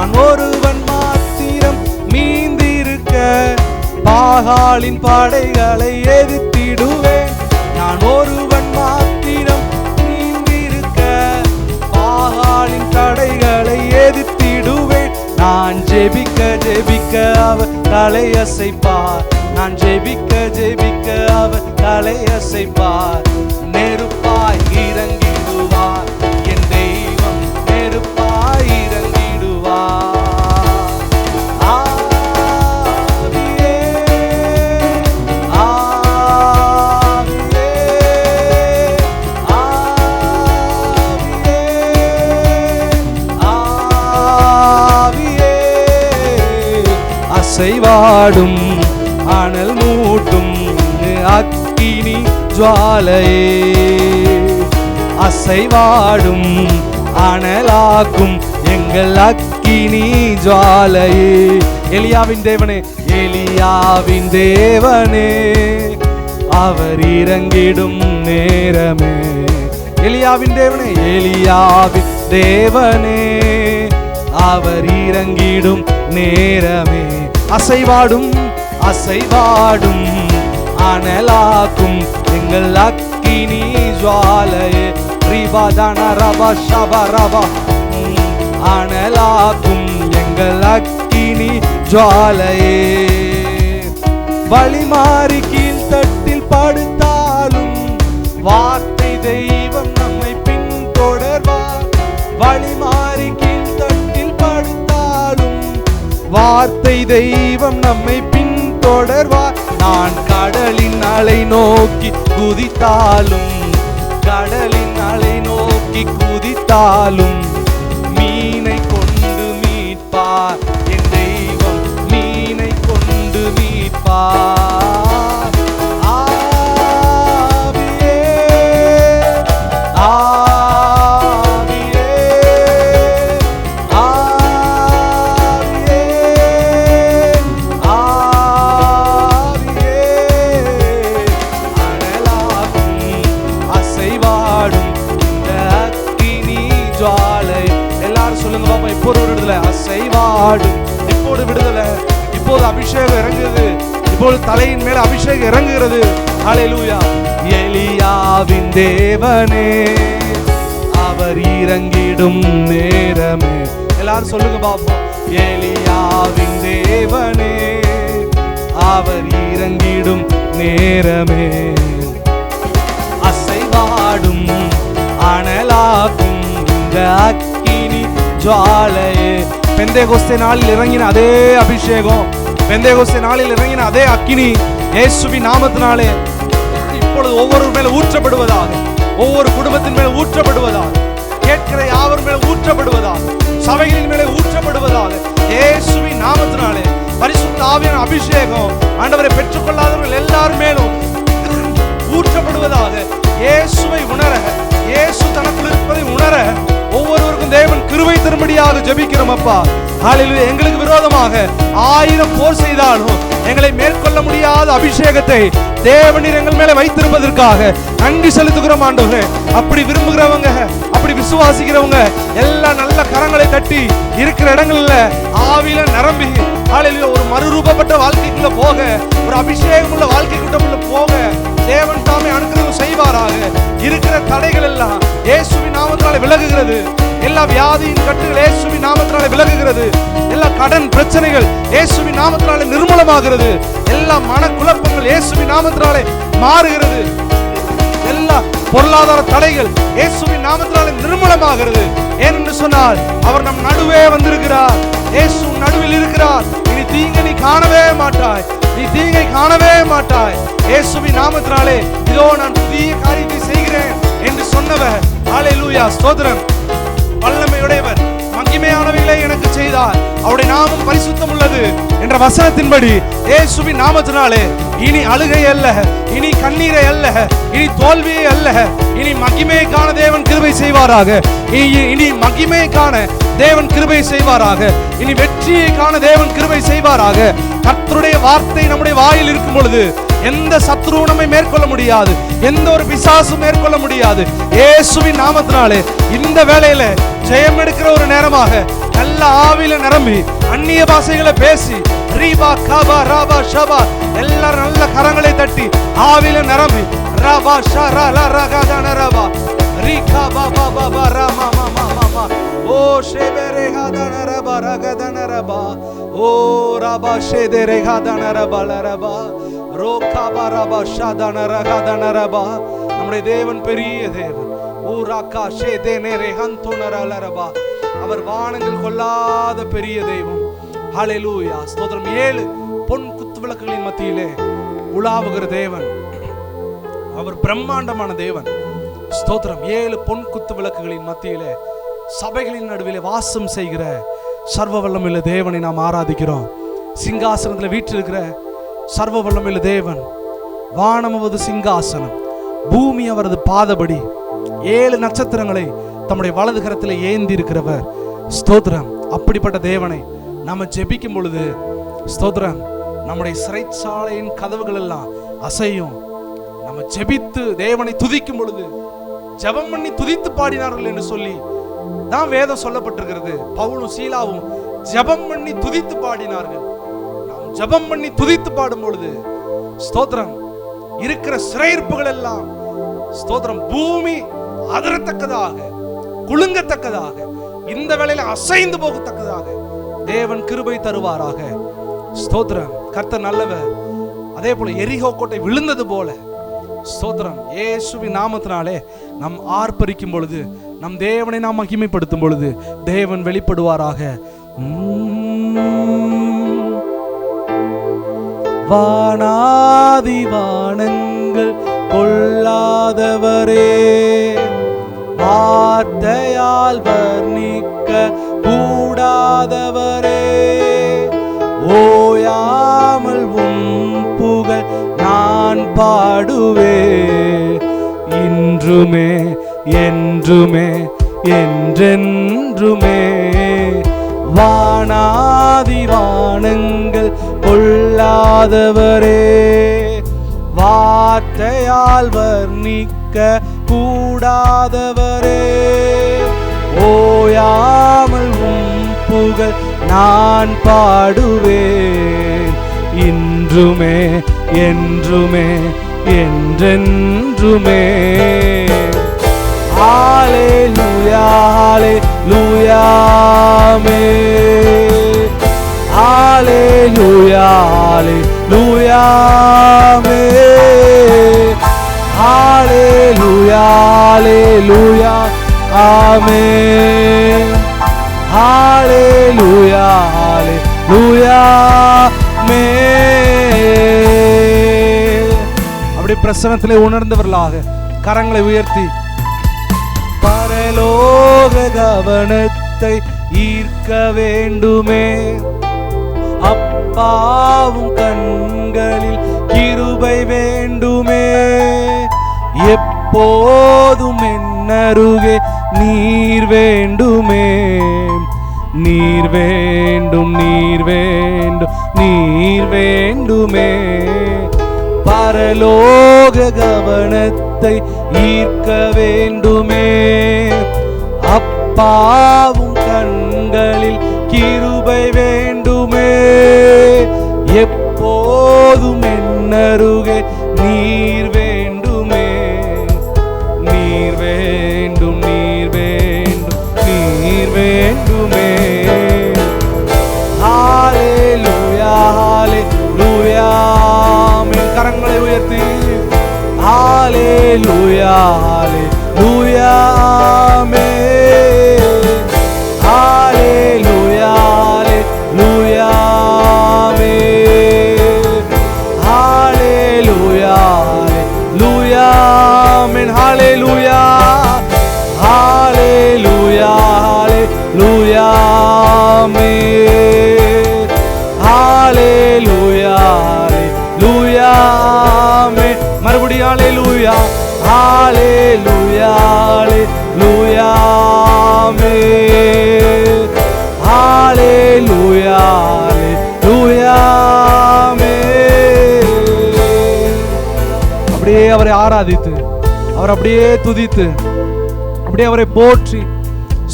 நான் ஒருவன் மாத்திரம் மீந்திருக்க பாகாலின் படைகளை எதிர்த்திடுவேன். நான் ஒருவன் மாத்திரம் மீந்திருக்க பாகாலின் தடைகளை எதிர்த்திடுவேன். நான் ஜெபிக்க ஜெபிக்க அவர் தலையசைப்பார். நான் ஜெபிக்க ஜெபிக்க அவர் தலையசைப்பார். நெருப்பாய் இறங்கிடுவார் என் தெய்வம், நெருப்பாய் இறங்கிடுவார். ஆவியே ஆவியே ஆவியே ஆவியே அசைவாடும் அனல் மூட்டும் அக்கினி ஜுவாலையே, அசைவாடும் அனலாக்கும் எங்கள் அக்கினி ஜுவாலையே. எலியாவின் தேவனே, எலியாவின் தேவனே, அவர் இறங்கிடும் நேரமே. எலியாவின் தேவனே, எலியாவின் தேவனே, அவர் இறங்கிடும் நேரமே. அசைவாடும் அசைவாடும் அனலாக்கும் எங்கள் அக்கினி ஜுவாலையே. ரிபாதான ரபா ஷபா ரபா அனலாக்கும் எங்கள் அக்கினி ஜுவாலையே. வழிமாறி கீழ்த்தட்டில் படுத்தாலும் வார்த்தை தெய்வம் நம்மை பின்தொடர்வார். வழிமாறி கீழ்த்தட்டில் படுத்தாலும் வார்த்தை தெய்வம் நம்மை பின்தொடர்வார். நான் கடலின் அலை நோக்கி குதித்தாலும், கடலின் அலை நோக்கி குதித்தாலும் மீனை கொண்டு மீட்பார் என் தெய்வம், மீனை கொண்டு மீட்பார். ஆவியே ஆவியே ஆவியே ஆவியே அனலாகும் அசைவாடும் இந்த அக்கினி ஜுவாலை. எல்லாரும் சொல்லுங்க பாப்பா, இப்போது விடுதலை. அசைவாடும், இப்போது விடுதலை, இப்போது அபிஷேகம் இறங்குது, இப்போது தலையின் மேல அபிஷேகம் இறங்குகிறது. ஹல்லேலூயா. எலியாவின் தேவனே, அவர் இறங்கிடும் நேரமே. எல்லாரும் சொல்லுங்க பாப்போம். எலியாவின் தேவனே, அவர் இறங்கிடும் நேரமே. அசைவாடும் அனலாக்கும் இந்த அக்கினி ஜுவாலையே. பெந்தேகோஸ்தே நாளில் இறங்கின அதே அபிஷேகம், பெந்தேகோஸ்தே நாளில் இறங்கின அதே அக்கினி இயேசுவின் நாமத்தினாலே இப்பொழுது ஒவ்வொரு மேல ஊற்றப்படுவதாக, ஒவ்வொரு குடும்பத்தின் மேல ஊற்றப்படுவதாக, கேட்கிற யாவர் மேல ஊற்றப்படுவதாக, சபைகளின் மேல ஊற்றப்படுவதாக. இயேசுவின் நாமத்தினாலே பரிசுத்த ஆவியான அபிஷேகம் ஆண்டவரை பெற்றுக்கொள்ளாதவர்கள் எல்லாரும் மேலும் ஊற்றப்படுவதாக. இயேசுவை உணர, இயேசு தனக்குள் இருப்பதை உணர ஒவ்வொருவருக்கும் தேவன் கிருபை தரும்படியாக ஜெபிக்கிறோம் அப்பா. ஹல்லேலூயா. எங்களுக்கு விரோதமாக 1000 போர் செய்தாலும் எங்களை மேற்கொள்ள முடியாத அபிஷேகத்தை தேவனீர் எங்கள் மேல வைத்திருப்பதற்காக நன்றி செலுத்துகிறோம் ஆண்டவரே. அப்படி விரும்புகிறவங்க, அப்படி விசுவாசிக்கிறவங்க எல்லாம் நல்ல கரங்களை தட்டி இருக்கிற இடங்கள்ல ஆவியில நிரம்பி ஹல்லேலூயா ஒரு மறுரூபப்பட்ட வாழ்க்கைக்குள்ள போக, ஒரு அபிஷேகம் உள்ள வாழ்க்கைக்குள்ள போக தேவன் தாமே அனுகிரகம் செய்வாராக. இருக்கிற தடைகள் எல்லாம் இயேசுவின் நாமத்தினாலே விலகுகிறது. எல்லா வியாதியின் கட்டுகள் இயேசுவின் நாமத்தினாலே விலகுகிறது. எல்லா கடன் பிரச்சனைகள் இயேசுவின் நாமத்தினாலே நிர்மூலமாகிறது. எல்லா மனக்குழப்பங்கள் இயேசுவின் நாமத்தினாலே மாறுகிறது. எல்லா பொருளாதார தடைகள் இயேசுவின் நாமத்தினாலே நிர்மூலமாகிறது. ஏனென்று சொன்னால் அவர் நம் நடுவே வந்திருக்கிறார். இயேசு நடுவில் இருக்கிறார். இனி தீங்கை நீ காணவே மாட்டாய், நீ தீங்கை காணவே மாட்டாய். இயேசுவின் நாமத்தினாலே இதோ நான் புதிய காரியத்தை செய்கிறேன் என்று சொன்னவர். ஹல்லேலூயா, ஸ்தோத்திரம். வல்லமையுடையவர், மகிமையானவைகளை எனக்கு செய்தார், அவருடைய நாமம் பரிசுத்தம் உள்ளது என்ற வசனத்தின்படி இயேசுவின் நாமத்தினாலே இனி அழுகை அல்ல, இனி கண்ணீரை அல்ல, இனி தோல்வியை அல்ல, இனி மகிமையை காண தேவன் கிருபை செய்வாராக. இனி மகிமையை காண தேவன் கிருபை செய்வாராக. இனி வெற்றியை காண தேவன் கிருபை செய்வாராக. கர்த்தருடைய வார்த்தை நம்முடைய வாயில் இருக்கும் பொழுது எந்த சத்ருவும் நம்மை மேற்கொள்ள முடியாது, எந்த ஒரு பிசாசும் மேற்கொள்ள முடியாது. இயேசுவின் நாமத்தினாலே இந்த வேளையில ஜெயம் எடுக்கிற ஒரு நேரமாக, நல்ல நல்ல ஆவியில நிரம்பி அந்நிய பாஷைகளை பேசி ரீபா கபா ரபா ஷபா எல்லாரும் நல்ல கரங்களை தட்டி ஆவியில நிரம்பி ரபா ஷரா லரகதன ரபா ரீகா பாபா பாபா ரமா மாமா மாமா ஓ ஷேபரே ஹதன ரபா ரகதன ரபா ஓ ரபா ஷேதரே ஹதன ரபா லரபா ரோகா பரபா ஷதன ரகதன ரபா. நம்முடைய தேவன் பெரிய தேவன். ஓ ராகா ஷேதேனே ரெஹந்தோனர லரபா. அவர் வானங்கள் கொள்ளாத பெரிய தெய்வம். ஹல்லேலூயா ஸ்தோத்திரம். 7 பொன் குத்துவிளக்குகளின் மத்தியிலே உலாவுகிற தேவன். அவர் பிரம்மாண்டமான தேவன். ஸ்தோத்திரம். 7 பொன் குத்துவிளக்குகளின் மத்தியிலே சபைகளின் நடுவிலே வாசம் செய்கிற சர்வ வல்லமையுள்ள தேவனை நாம் ஆராதிக்கிறோம். சிங்காசனத்தில் வீற்றிருக்கிற சர்வ வல்லமையுள்ள தேவன். வானம் அவரது சிங்காசனம், பூமி அவரது பாதபடி. 7 நட்சத்திரங்களை தம்முடைய வலது கரத்தில் ஏந்தி இருக்கிறவர். ஸ்தோத்திரம். அப்படிப்பட்ட தேவனை நாம ஜெபிக்கும் பொழுது ஸ்தோத்திரம், நம்முடைய சிறைச்சாலையின் கதவுகள் எல்லாம் அசையும். நம்ம ஜெபித்து தேவனை துதிக்கும் பொழுது, ஜெபம் பண்ணி துதித்து பாடினார்கள் என்று சொல்லி தான் வேதம் சொல்லப்பட்டிருக்கிறது. பவுலும் சீலாவும் ஜெபம் பண்ணி துதித்து பாடினார்கள். நாம் ஜெபம் பண்ணி துதித்து பாடும் பொழுது ஸ்தோத்திரம், இருக்கிற சிறையிருப்புகள் எல்லாம் ஸ்தோத்திரம் பூமி அதிரத்தக்கதாக, குலுங்கத்தக்கதாக, இந்த வேளையில அசைந்து போகத்தக்கதாக தேவன் கிருபை தருவாராக. ஸ்தோத்திரம். கர்த்தர் நல்லவர். அதே போல எரிகோ கோட்டை விழுந்தது போல ஸ்தோத்திரம், இயேசுவின் நாமத்தினாலே நாம் ஆர்ப்பரிக்கும் பொழுது, நம் தேவனை நாம் மகிமைப்படுத்தும் பொழுது தேவன் வெளிப்படுவாராக. வானாதி வானங்கள் கொள்ளாதவரே, வார்த்தையால் வர்ணிக்க கூடாதவரே, ஓயாமல் உம் புகழ் நான் பாடுவே, இன்றுமே என்றுமே என்றென்றுமே. வானாதி வானங்கள் கொள்ளாதவரே, வார்த்தையால் வர்ணிக்க கூடாதவரே, ஓயாமல் உம் புகழ் நான் பாடுவேன், இன்றுமே என்றுமே என்றென்றுமே. ஹல்லேலூயா ஹல்லேலூயா ஆமென். ஹல்லேலூயா ஹல்லேலூயா ஆமென். ஹல்லேலூயா ஹல்லேலூயா ஆமென். ஹல்லேலூயா ஹல்லேலூயா ஆமென். அப்படி பிரசன்னத்திலே உணர்ந்தவர்களாக கரங்களை உயர்த்தி பரலோக கவனத்தை ஈர்க்க வேண்டுமே, அப்பாவும் கண்களில் கிருபை வேண்டுமே, எப்போதும் என்னருகே நீர் வேண்டுமே, நீர் வேண்டும் நீர் வேண்டும் நீர் வேண்டுமே. பரலோக கவனத்தை ஈர்க்க வேண்டுமே, அப்பாவும் கண்களில் கிருபை வேண்டுமே, எப்போதும் என்னருகே நீர் வேண்டுமே, நீர் வேண்டும் நீர் வேண்டும் நீர் வேண்டுமே. ஹல்லேலூயா ஹல்லேலூயா ஆமென். கரங்களை உயர்த்தி ஹல்லேலூயா ஹல்லேலூயா ஆமென். ஹல்லேலூயா ஹல்லேலூயா ஆமென். ஹல்லேலூயா ஹல்லேலூயா ஆமென். ஹல்லேலூயா ஹல்லேலூயா ஹல்லேலூயா ஆமென். ஹல்லேலூயா ஹல்லேலூயா ஆமென். மறுபடியும் ஹல்லேலூயா ஹல்லேலூயா ஹல்லேலூயா ஆமென். ஹல்லேலூயா ஹல்லேலூயா ஆமென். அப்படியே அவரை ஆராதித்து, அவர் அப்படியே துதித்து, அப்படியே அவரை போற்றி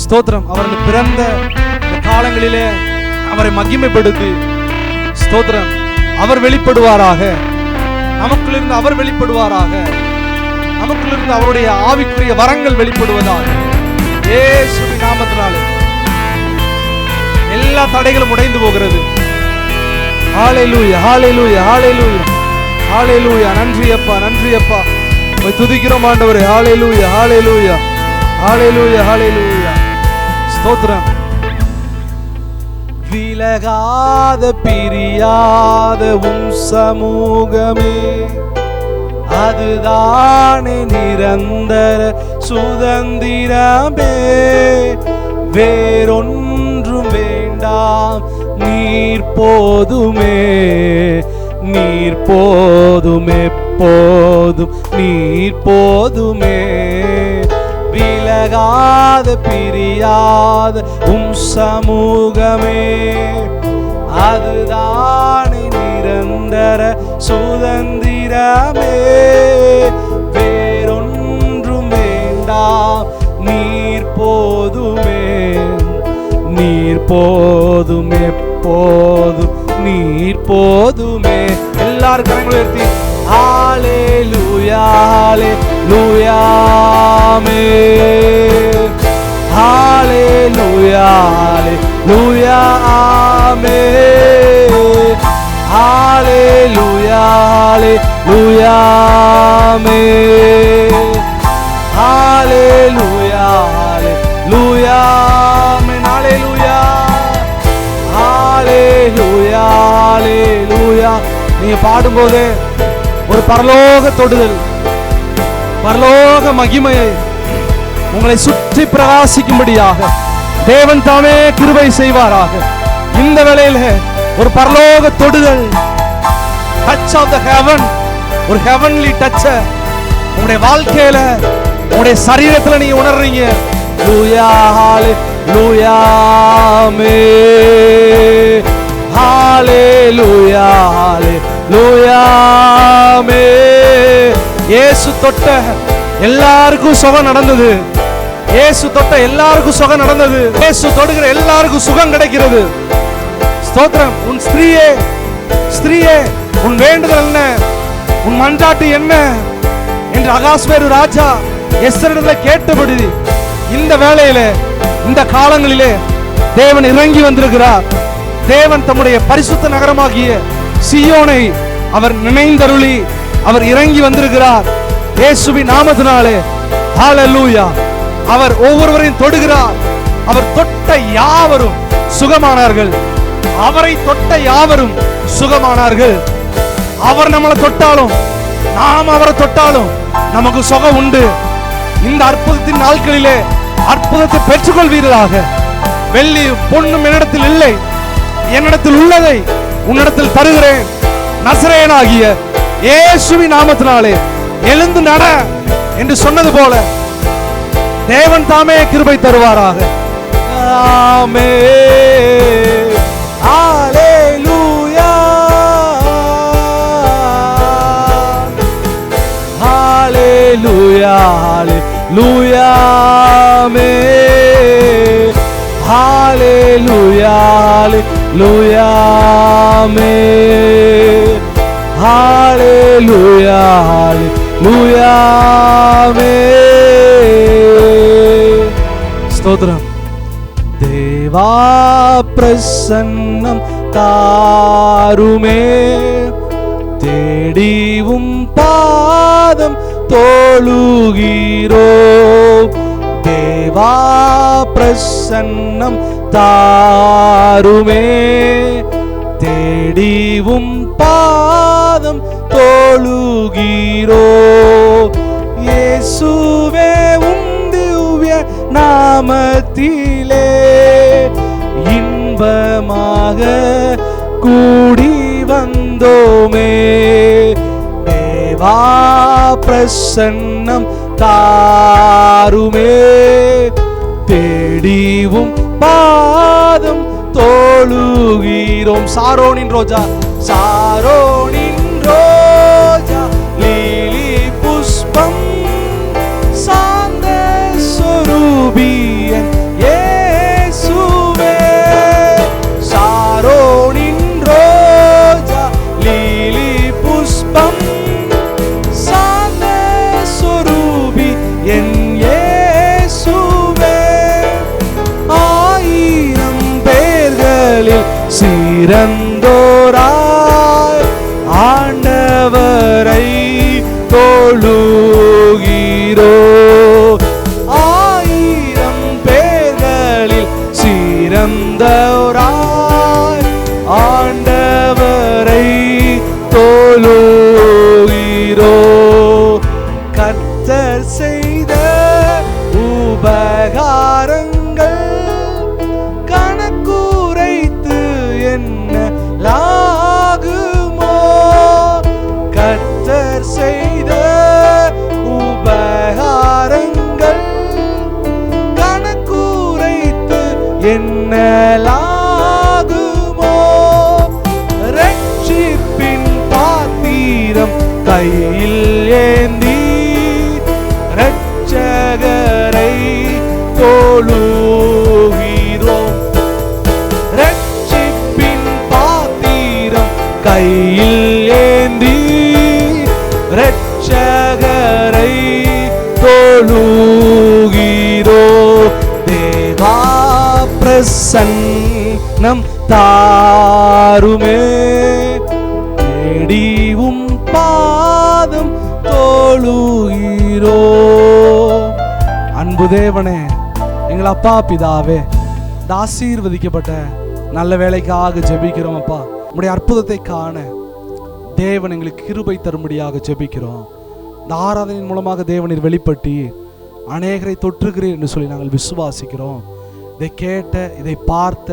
ஸ்தோத்திரம். அவருக்கு பிறந்த காலங்களிலே அவரை மகிமைப்படுத்தி ஸ்தோத்திரம், அவர் வெளிப்படுவாராக, நமக்குள்ளிருந்து அவர் வெளிப்படுவாராக, நமக்குள்ளிருந்து அவருடைய ஆவிக்குரிய வரங்கள் வெளிப்படுவதாக இயேசுவின் நாமத்தினாலே எல்லா தடைகளும் உடைந்து போகிறது. ஹல்லேலூயா, ஹல்லேலூயா, ஹல்லேலூயா, ஹல்லேலூயா. நன்றி அப்பா, நன்றி அப்பா, உம்மை துதிக்கிறோம் ஆண்டவரே. ஹல்லேலூயா, ஹல்லேலூயா, ஹல்லேலூயா, ஹல்லேலூயா. ஸ்தோத்திரம். விலகாத பிரியாத உம் சமூகமே, அதுதானே நிரந்தர சுதந்திரமே. வேறொன்றும் வேண்டாம், நீர் போதுமே, நீர் போதும், எப்போதும் நீர் போதுமே. விலகாத பிரியாத உம் சமூகமே, அதுதானே நிரந்தர சுதந்திரமே. வேறொன்றும் வேண்டாம், நீர் போதுமே, நீர் போதும், எப்போதும் நீர் போதுமே. எல்லாரும் கரங்களை உயர்த்தி ஹல்லேலூயா, ஹல்லேலூயா, ஆமென். ஹல்லேலூயா, ஹல்லேலூயா, ஆமென். ஹல்லேலூயா, ஹல்லேலூயா, ஆமென். ஹல்லேலூயா, ஹல்லேலூயா, ஆமென். ஹல்லேலூயா, ஹல்லேலூயா, ஹல்லேலூயா. நீங்க பாடும்போது ஒரு பரலோக தொடுதல், பரலோக மகிமையை உங்களை சுற்றி பிரகாசிக்கும்படியாக தேவன் தாமே கிருபை செய்வாராக. இந்த வேளையில ஒரு பரலோக தொடுதல், டச் ஆஃப் த ஹெவன், ஒரு ஹெவன்லி டச் உங்களுடைய வாழ்க்கையில, உங்களுடைய சரீரத்துல நீங்க உணர்றீங்க. லூயா, ஹல்லேலூயா, ஆமென். ஹல்லேலூயா, ஹல்லேலூயா, ஆமென். இயேசு தொட்ட எல்லாருக்கும் சுகம் நடந்தது. இயேசு தொட்ட எல்லாருக்கும் சுகம் நடந்தது. இயேசு தொடுகிற எல்லாருக்கும் சுகம் கிடைக்கிறது. ஸ்தோத்திரம். உன் ஸ்திரீயே, ஸ்திரீயே, உன் வேண்டுதல் என்ன, உன் மன்றாட்டு என்ன என்று அகாஸ்வேரு ராஜா எஸ்தரிடத்துல கேட்டபடி இந்த வேளையிலே, இந்த காலங்களிலே தேவன் இறங்கி வந்திருக்கிறார். தேவன் தம்முடைய பரிசுத்த நகரமாகிய சீயோனை அவர் நினைந்தருளி அவர் இறங்கி வந்திருக்கிறார். இயேசுவின் நாமத்தினாலே ஹல்லேலூயா. அவர் ஒவ்வொருவரையும் தொடுகிறார். அவர் தொட்ட யாவரும் சுகமானார்கள். அவரை தொட்ட யாவரும் சுகமானார்கள். அவர் நம்மளை தொட்டாலும், நாம் அவரை தொட்டாலும் நமக்கு சுகம் உண்டு. இந்த அற்புதத்தின் நாட்களிலே அற்புதத்தை பெற்றுக்கொள்வீர்களாக. வெள்ளி பொன்னும் என்னிடத்தில் இல்லை, என்னிடத்தில் உள்ளதை உன்னிடத்தில் தருகிறேன். நசரேயனாகிய இயேசுவின் நாமத்தினாலே எழுந்து நட என்று சொன்னது போல தேவன் தாமே கிருபை தருவாராக. ஆமென். ஹல்லேலூயா, ஹல்லேலூயா, ஹல்லேலூயா, ஆமென். ஹல்லேலூயா, ஹல்லேலூயா, ஆமென். ஹல்லேலூயா, ஹல்லேலூயா, ஆமென். ஸ்தோத்திரம். தேவா பிரசன்னம் தாருமே, தேடிவும் பாதம் தோளுகிறோ. தேவா பிரசன்னம் தாருமே, தேடிவும் பாதம் தோளுகிறோ. இயேசுவே உந்திவ்ய நாமத்திலே இன்பமாக கூடி வந்தோமே. தேவா பிரசன்னம் தாருமே, தேடிவும் பாதம் தோளுகிறோம். சாரோனின் ரோஜா, சாரோனின் ரோஜா, லீலி புஷ்பம், சாந்த சொரூபியன் இயேசுவே. இறந்தோராய் ஆண்டவரை தொழுகிறோ. 1000 பேர்களில் சிறந்தோராய் ஆண்டவரை தொழுகிறோ. கர்த்தர் செய்த உபகாரங்கள் கணக்குரைத்து எண்ணலாகுமோ? கர்த்தர் செய்த உபகாரங்கள் கணக்குரைத்து எண்ணலாகுமோ? ரட்சிப்பின் பாத்திரம் கையில் ஏந்தி இரட்சகரை தொழுகிறோம். ரட்சிப்பின் பாத்திரம் கையில் ஏந்தி இரட்சகரை தொழுகிறோ. தேவா பிரசன்னம் தாருமே, தேடிவும் பாதம் தொழுகிறோ. அன்பு தேவனே, எங்கள் அப்பா பிதாவே, இந்த ஆசீர்வதிக்கப்பட்ட நல்ல வேலைக்காக ஜெபிக்கிறோம் அப்பா. உம்முடைய அற்புதத்தை காண தேவன் எங்களுக்கு கிருபை தரும்படியாக ஜெபிக்கிறோம். இந்த ஆராதனையின் மூலமாக தேவனில் வெளிப்பட்டி அநேகரை தொற்றுகிறீர் என்று சொல்லி நாங்கள் விசுவாசிக்கிறோம். இதை கேட்ட, இதை பார்த்த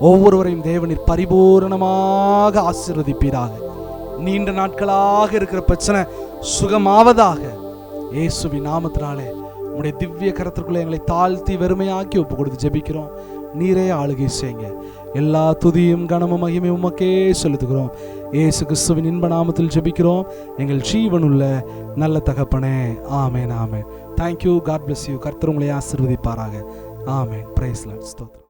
ஒவ்வொருவரையும் தேவனில் பரிபூரணமாக ஆசீர்வதிப்பீராக. நீண்ட நாட்களாக இருக்கிற பிரச்சனை சுகமாவதாக இயேசுவின் நாமத்தினாலே உம்முடைய திவ்ய கரத்திற்குள்ளே எங்களை தாழ்த்தி வெறுமையாக்கி ஒப்பு கொடுத்து ஜெபிக்கிறோம். நீரே ஆளுகை செய்யுங்க. எல்லா துதியும் கனமும் மகிமையும் உமக்கே செலுத்துகிறோம். இயேசு கிறிஸ்துவின் இன்ப நாமத்தில் ஜெபிக்கிறோம் எங்கள் ஜீவனுள்ள நல்ல தகப்பனே. ஆமேன், ஆமேன். தேங்க்யூ. God bless you. கர்த்தர் உங்களை ஆசீர்வதிப்பாராக. ஆமேன். Praise Lord. ஸ்தோத்திரம்.